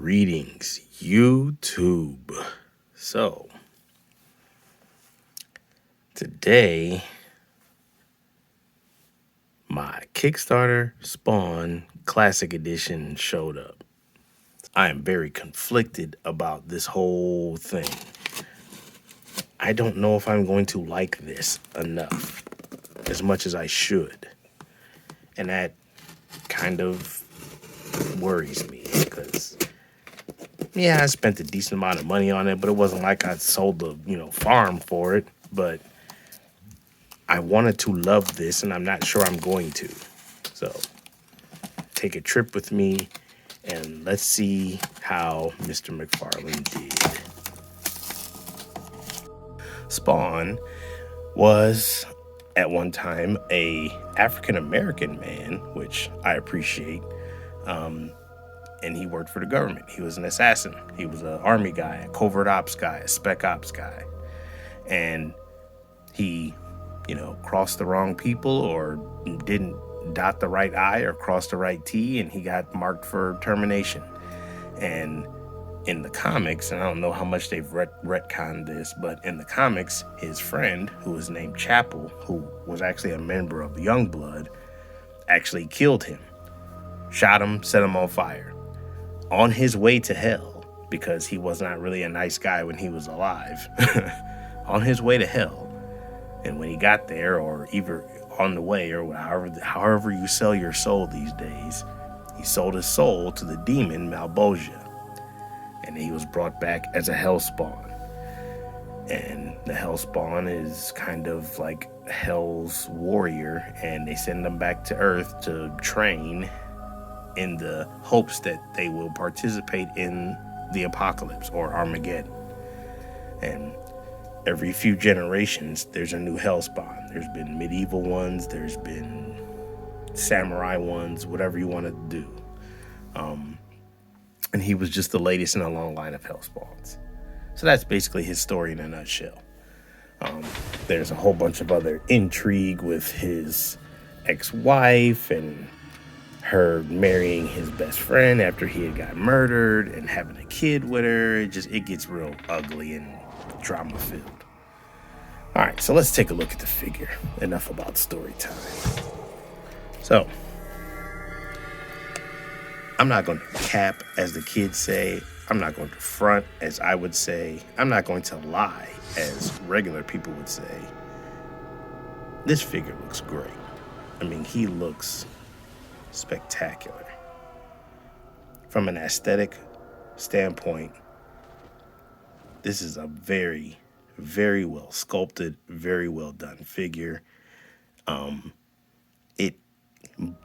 Greetings, YouTube. So, today, my Kickstarter Spawn Classic Edition showed up. I am very conflicted about this whole thing. I don't know if I'm going to like this enough, as much as I should. And that kind of worries me, because yeah, I spent a decent amount of money on it, but it wasn't like I sold the, farm for it. But I wanted to love this, and I'm not sure I'm going to. So take a trip with me, and let's see how Mr. McFarlane did. Spawn was at one time a African-American man, which I appreciate. And he worked for the government. He was an assassin. He was an army guy, a covert ops guy, a spec ops guy. And he, crossed the wrong people or didn't dot the right I or cross the right T, and he got marked for termination. And in the comics, and I don't know how much they've retconned this, but in the comics, his friend, who was named Chapel, who was actually a member of Youngblood, actually killed him, shot him, set him on fire. On his way to hell, because he was not really a nice guy when he was alive, on his way to hell. And when he got there, or either on the way, or however you sell your soul these days, he sold his soul to the demon Malbosia. And he was brought back as a Hellspawn. And the Hellspawn is kind of like Hell's warrior, and they send him back to Earth to train in the hopes that they will participate in the apocalypse or Armageddon. And every few generations, there's a new Hellspawn. There's been medieval ones, there's been samurai ones, whatever you want to do. And he was just the latest in a long line of Hellspawns. So that's basically his story in a nutshell. There's a whole bunch of other intrigue with his ex-wife and her marrying his best friend after he had got murdered and having a kid with her. It gets real ugly and drama filled. All right, so let's take a look at the figure. Enough about story time. So, I'm not going to cap, as the kids say. I'm not going to front, as I would say. I'm not going to lie, as regular people would say. This figure looks great. I mean, he looks spectacular. From an aesthetic standpoint, this is a very, very well sculpted, very well done figure. It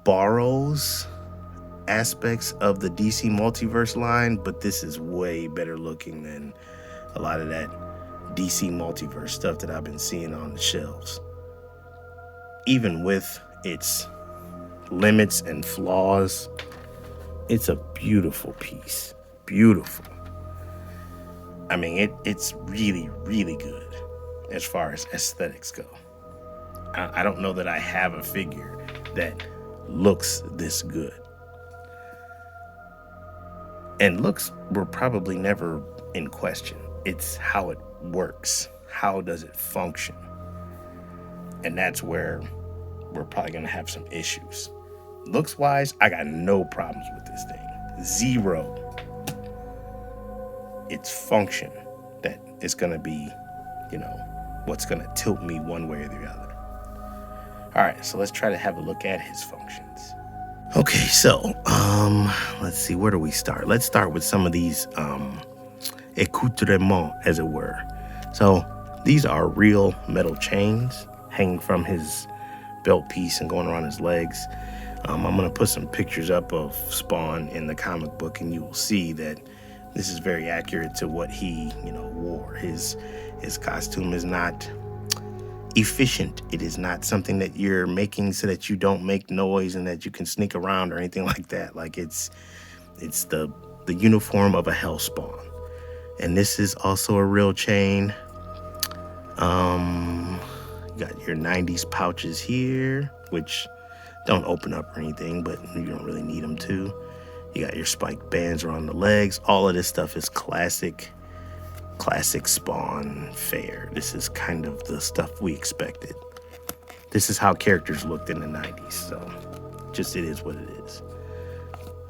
borrows aspects of the DC Multiverse line, but this is way better looking than a lot of that DC Multiverse stuff that I've been seeing on the shelves. Even with its limits and flaws, it's a beautiful piece. Beautiful. I mean, it's really, really good as far as aesthetics go. I don't know that I have a figure that looks this good. And looks were probably never in question. It's how it works. How does it function? And that's where we're probably going to have some issues. Looks wise, I got no problems with this thing. Zero. It's function that is going to be, what's going to tilt me one way or the other. All right, so let's try to have a look at his functions. Okay, so let's see, where do we start? Let's start with some of these accoutrements, as it were. So these are real metal chains hanging from his belt piece and going around his legs. I'm going to put some pictures up of Spawn in the comic book, and you will see that this is very accurate to what he, wore. His costume is not efficient. It is not something that you're making so that you don't make noise and that you can sneak around or anything like that. Like it's the uniform of a Hellspawn. And this is also a real chain. You got your 90s pouches here, which don't open up or anything, but you don't really need them to. You got your spiked bands around the legs. All of this stuff is classic Spawn fare. This is kind of the stuff we expected. This is how characters looked in the 90s, so just it is what it is.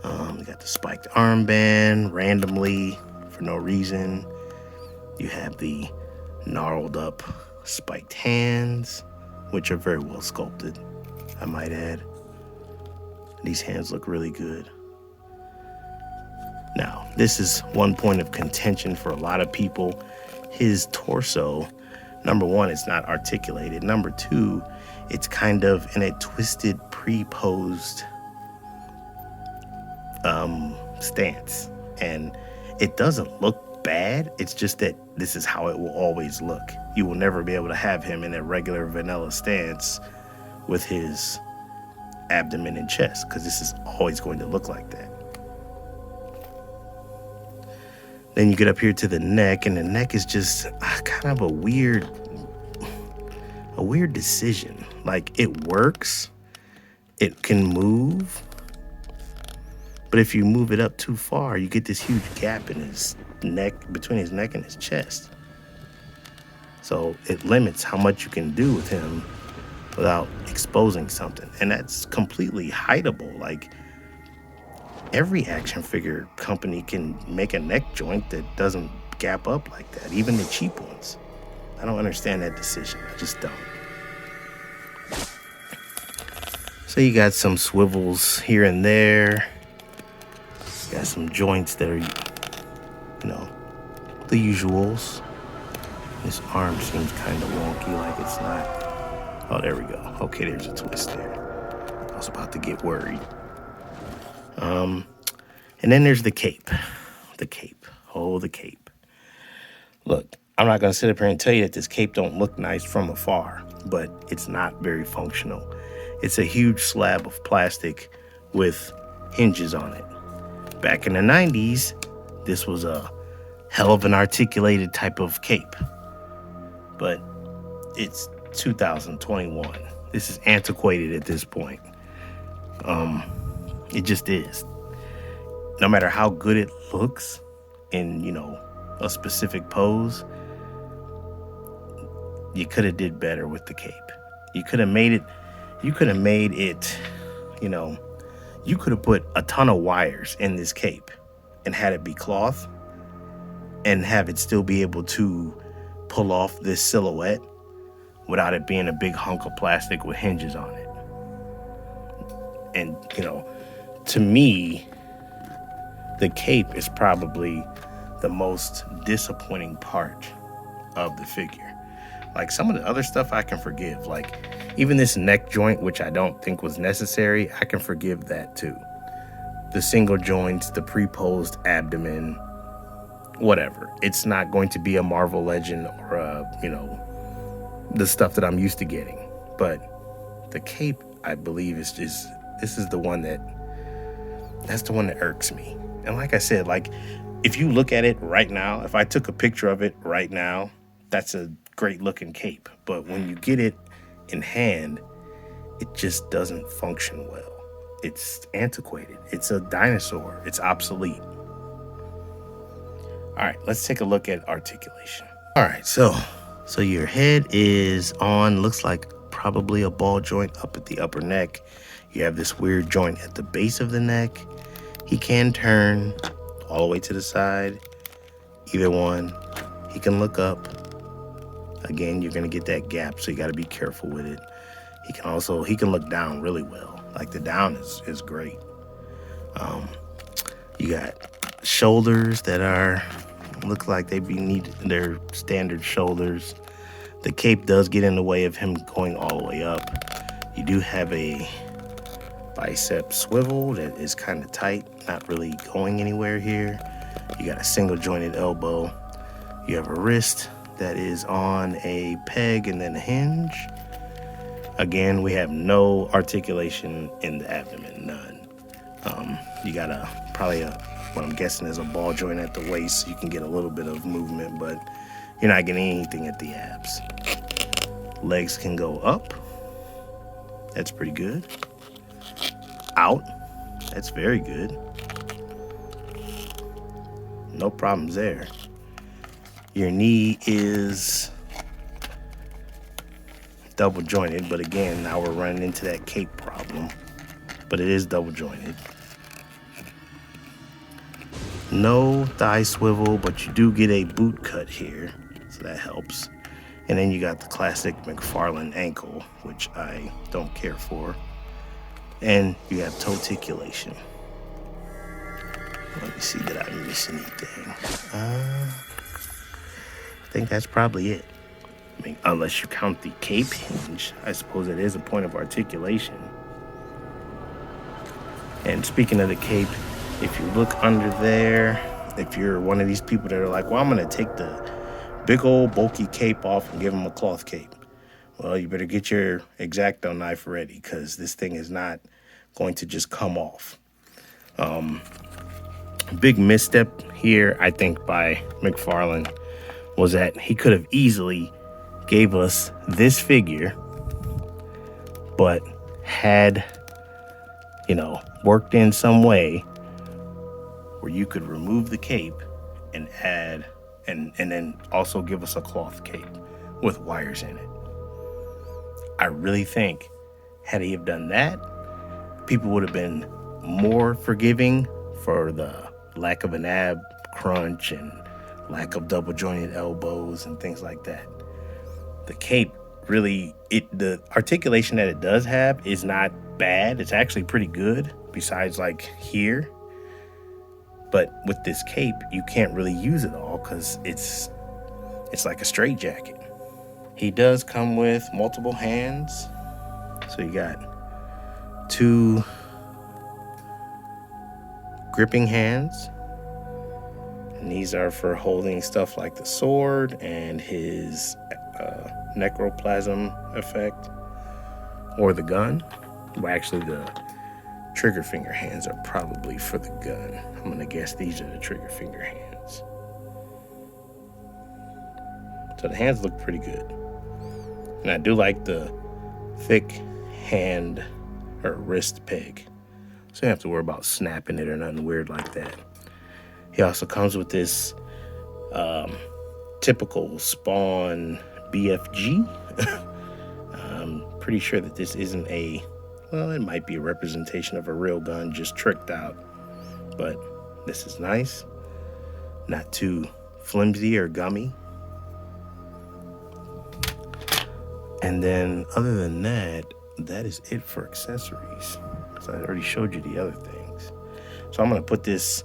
You got the spiked armband randomly for no reason. You have the gnarled up spiked hands, which are very well sculpted, I might add. These hands look really good. Now, this is one point of contention for a lot of people. His torso, number one, it's not articulated. Number two, it's kind of in a twisted, pre-posed stance. And it doesn't look bad. It's just that this is how it will always look. You will never be able to have him in a regular vanilla stance with his abdomen and chest, because this is always going to look like that. Then you get up here to the neck, and the neck is just kind of a weird decision. Like, it works, it can move, but if you move it up too far, you get this huge gap in his neck, between his neck and his chest. So it limits how much you can do with him without exposing something. And that's completely hideable. Like, every action figure company can make a neck joint that doesn't gap up like that, even the cheap ones. I don't understand that decision. I just don't. So you got some swivels here and there. You got some joints that are, the usuals. This arm seems kind of wonky, like it's not. Oh, there we go. Okay, there's a twist there. I was about to get worried. And then there's the cape. The cape. Oh, the cape. Look, I'm not going to sit up here and tell you that this cape don't look nice from afar, but it's not very functional. It's a huge slab of plastic with hinges on it. Back in the 90s, this was a hell of an articulated type of cape. But it's 2021. This is antiquated at this point. It just is. No matter how good it looks in, a specific pose, you could have did better with the cape. You could have made it, you could have put a ton of wires in this cape and had it be cloth and have it still be able to pull off this silhouette without it being a big hunk of plastic with hinges on it. And, to me, the cape is probably the most disappointing part of the figure. Like, some of the other stuff I can forgive. Like, even this neck joint, which I don't think was necessary, I can forgive that too. The single joints, the pre-posed abdomen, whatever. It's not going to be a Marvel Legend or the stuff that I'm used to getting. But the cape, I believe, is the one that irks me. And like I said, like, if you look at it right now, if I took a picture of it right now, that's a great looking cape. But when you get it in hand, it just doesn't function well. It's antiquated. It's a dinosaur. It's obsolete. All right, let's take a look at articulation. All right, so your head is on, looks like probably a ball joint up at the upper neck. You have this weird joint at the base of the neck. He can turn all the way to the side, either one. He can look up. Again, you're gonna get that gap, so you gotta be careful with it. He can look down really well. Like, the down is great. You got shoulders that look like they're standard shoulders. The cape does get in the way of him going all the way up. You do have a bicep swivel that is kind of tight, not really going anywhere here. You got a single jointed elbow. You have a wrist that is on a peg and then a hinge. Again, we have no articulation in the abdomen, none. You got what I'm guessing is a ball joint at the waist, so you can get a little bit of movement, but you're not getting anything at the abs. Legs can go up. That's pretty good. Out. That's very good. no problems there. Your knee is double jointed, but again, now we're running into that cape problem, but it is double jointed. No thigh swivel, but you do get a boot cut here, so that helps. And then you got the classic McFarlane ankle, which I don't care for. And you have toe articulation. Let me see, did I miss anything? I think that's probably it. I mean, unless you count the cape hinge, I suppose it is a point of articulation. And speaking of the cape, if you look under there, if you're one of these people that are like, well, I'm going to take the big old bulky cape off and give them a cloth cape. Well, you better get your X-Acto knife ready, because this thing is not going to just come off. Big misstep here, I think, by McFarlane was that he could have easily gave us this figure, but had, worked in some way where you could remove the cape and add, and then also give us a cloth cape with wires in it. I really think had he have done that, people would have been more forgiving for the lack of an ab crunch and lack of double jointed elbows and things like that. The cape really, the articulation that it does have is not bad. It's actually pretty good, besides like here. But with this cape, you can't really use it all because it's like a straitjacket. He does come with multiple hands. So you got 2 gripping hands. And these are for holding stuff like the sword and his necroplasm effect, or the gun. Well, actually, the trigger finger hands are probably for the gun. I'm going to guess these are the trigger finger hands. So the hands look pretty good. And I do like the thick hand or wrist peg. So you don't have to worry about snapping it or nothing weird like that. He also comes with this typical Spawn BFG. I'm pretty sure that this isn't it might be a representation of a real gun just tricked out. But this is nice. Not too flimsy or gummy. And then other than that is it for accessories. So I already showed you the other things. So I'm going to put this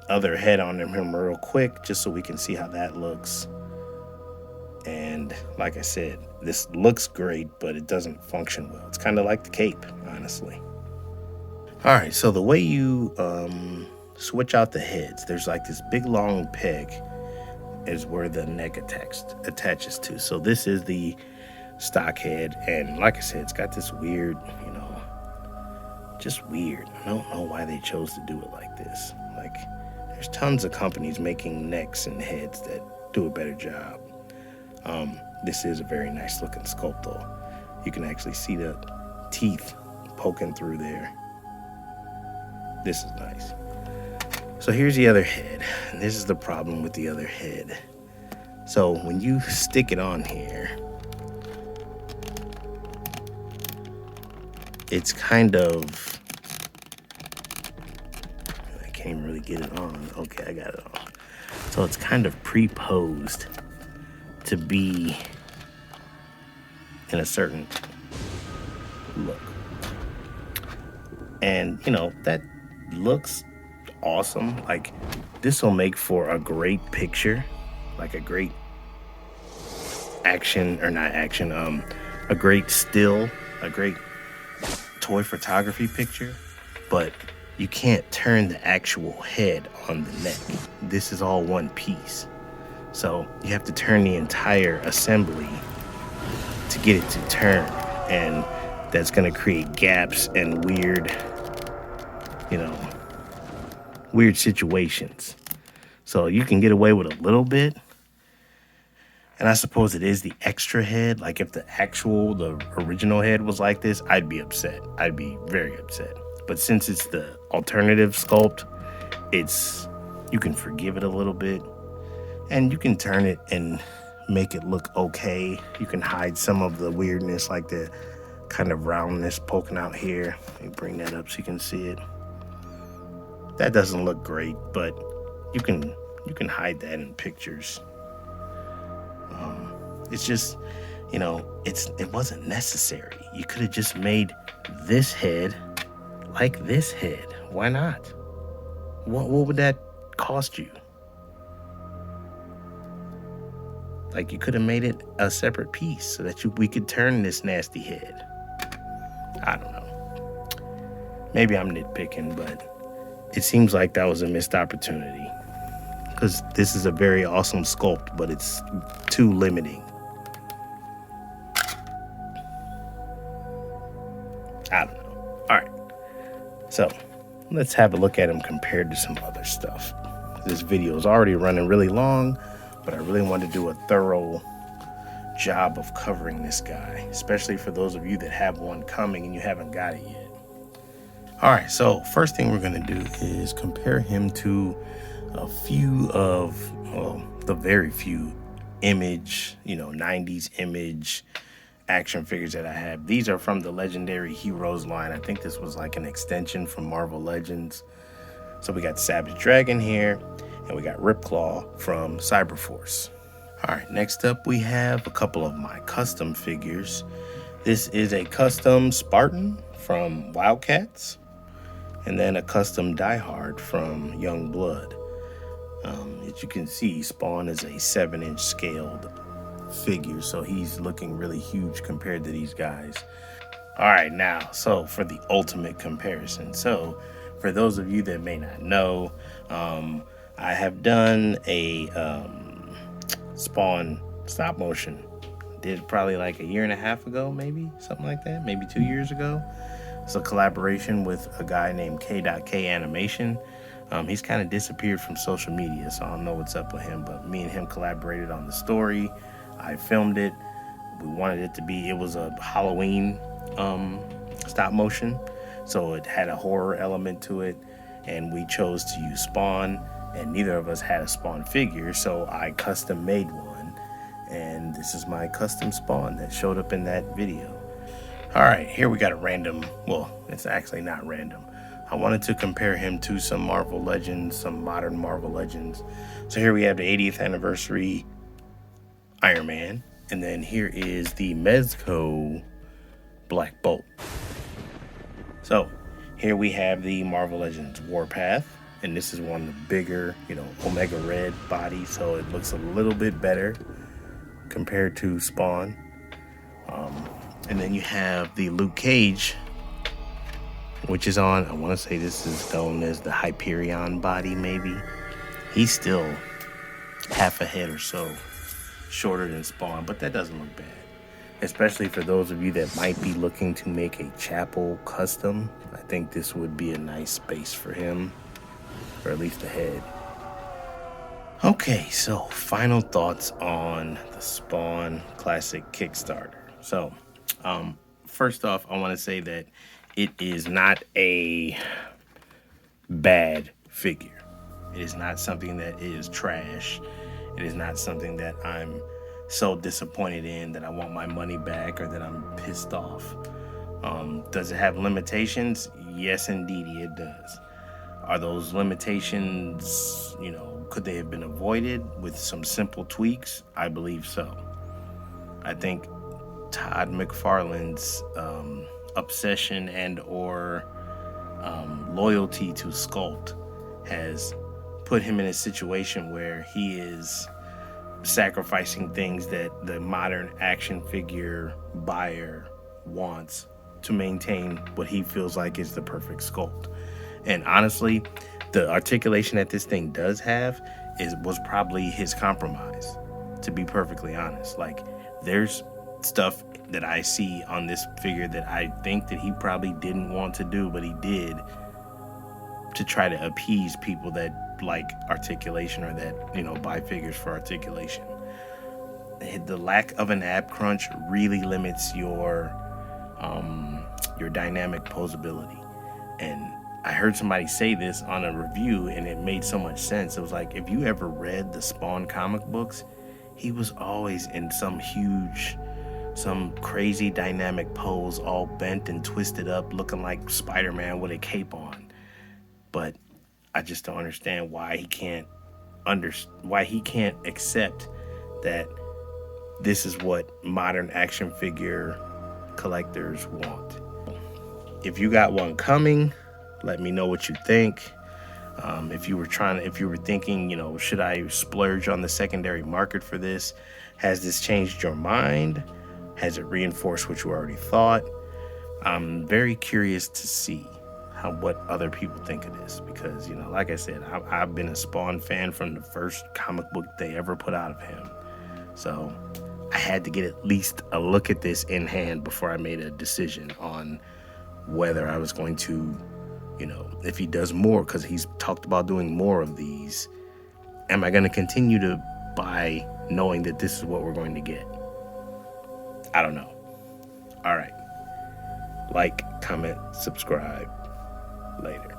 other head on him real quick just so we can see how that looks. And like I said, this looks great, but it doesn't function well. It's kind of like the cape, honestly. All right, so the way you switch out the heads, there's like this big long peg is where the neck attaches to. So this is the stock head, and like I said, it's got this weird, just weird. I don't know why they chose to do it like this. Like, there's tons of companies making necks and heads that do a better job. This is a very nice looking sculpt though. You can actually see the teeth poking through there. This is nice. So here's the other head. And this is the problem with the other head. So when you stick it on here, it's kind of, I can't even really get it on. Okay, I got it on. So it's kind of pre-posed to be in a certain look. And, that looks awesome. Like, this will make for a great picture, like a great action, or not action, a great still, a great toy photography picture, but you can't turn the actual head on the neck. This is all one piece. So you have to turn the entire assembly to get it to turn. And that's going to create gaps and weird situations. So you can get away with a little bit. And I suppose it is the extra head. Like if the original head was like this, I'd be upset. I'd be very upset. But since it's the alternative sculpt, it's, you can forgive it a little bit, and you can turn it and make it look okay. You can hide some of the weirdness, like the kind of roundness poking out here. Let me bring that up so you can see it. That doesn't look great, but you can hide that in pictures. It's just, it wasn't necessary. You could have just made this head like this head. Why not? What would that cost you? Like, you could have made it a separate piece so that we could turn this nasty head. I don't know. Maybe I'm nitpicking, but it seems like that was a missed opportunity. Because this is a very awesome sculpt, but it's too limiting. I don't know. All right. So let's have a look at him compared to some other stuff. This video is already running really long, but I really want to do a thorough job of covering this guy, especially for those of you that have one coming and you haven't got it yet. All right, so first thing we're going to do is compare him to a few of, the very few Image, 90s Image action figures that I have. These are from the Legendary Heroes line. I think this was like an extension from Marvel Legends. So we got Savage Dragon here, and we got Ripclaw from Cyberforce. All right, next up we have a couple of my custom figures. This is a custom Spartan from Wildcats, and then a custom Die Hard from Young Blood. As you can see, Spawn is a 7-inch scaled figure, so he's looking really huge compared to these guys. All right, now, so for the ultimate comparison. So for those of you that may not know, I have done a Spawn stop motion. Did probably like a year and a half ago, maybe something like that, maybe 2 years ago. It's a collaboration with a guy named K.K Animation. He's kind of disappeared from social media, so I don't know what's up with him, but me and him collaborated on the story. I filmed it. We wanted it to be, it was a Halloween stop motion, so it had a horror element to it, and we chose to use Spawn, and neither of us had a Spawn figure, so I custom made one, and this is my custom Spawn that showed up in that video. All right, here we got a random, well, it's actually not random. I wanted to compare him to some Marvel Legends, some modern Marvel Legends. So here we have the 80th anniversary Iron Man, and then here is the Mezco Black Bolt. So here we have the Marvel Legends Warpath, and this is one of the bigger, Omega Red body, so it looks a little bit better compared to Spawn. And then you have the Luke Cage, which is on, I want to say this is known as the Hyperion body, maybe. He's still half a head or so shorter than Spawn, but that doesn't look bad. Especially for those of you that might be looking to make a Chapel custom. I think this would be a nice space for him, or at least the head. Okay, so final thoughts on the Spawn Classic Kickstarter. So, first off, I want to say that it is not a bad figure. It is not something that is trash. It is not something that I'm so disappointed in that I want my money back or that I'm pissed off. Does it have limitations? Yes, indeed, it does. Are those limitations, could they have been avoided with some simple tweaks? I believe so. I think Todd McFarlane's obsession and or loyalty to sculpt has put him in a situation where he is sacrificing things that the modern action figure buyer wants to maintain what he feels like is the perfect sculpt. And honestly, the articulation that this thing does have was probably his compromise, to be perfectly honest. Like, there's stuff that I see on this figure that I think that he probably didn't want to do, but he did to try to appease people that like articulation or that, buy figures for articulation. The lack of an ab crunch really limits your dynamic posability. And I heard somebody say this on a review, and it made so much sense. It was like, if you ever read the Spawn comic books, he was always in some crazy dynamic pose, all bent and twisted up, looking like Spider-Man with a cape on. But I just don't understand why he can't accept that this is what modern action figure collectors want. If you got one coming, let me know what you think. If you were thinking, should I splurge on the secondary market for this? Has this changed your mind? Has it reinforced what you already thought? I'm very curious to see what other people think of this, because, like I said, I've been a Spawn fan from the first comic book they ever put out of him. So I had to get at least a look at this in hand before I made a decision on whether I was going to, if he does more, because he's talked about doing more of these, am I going to continue to buy knowing that this is what we're going to get? I don't know. All right. Like, comment, subscribe. Later.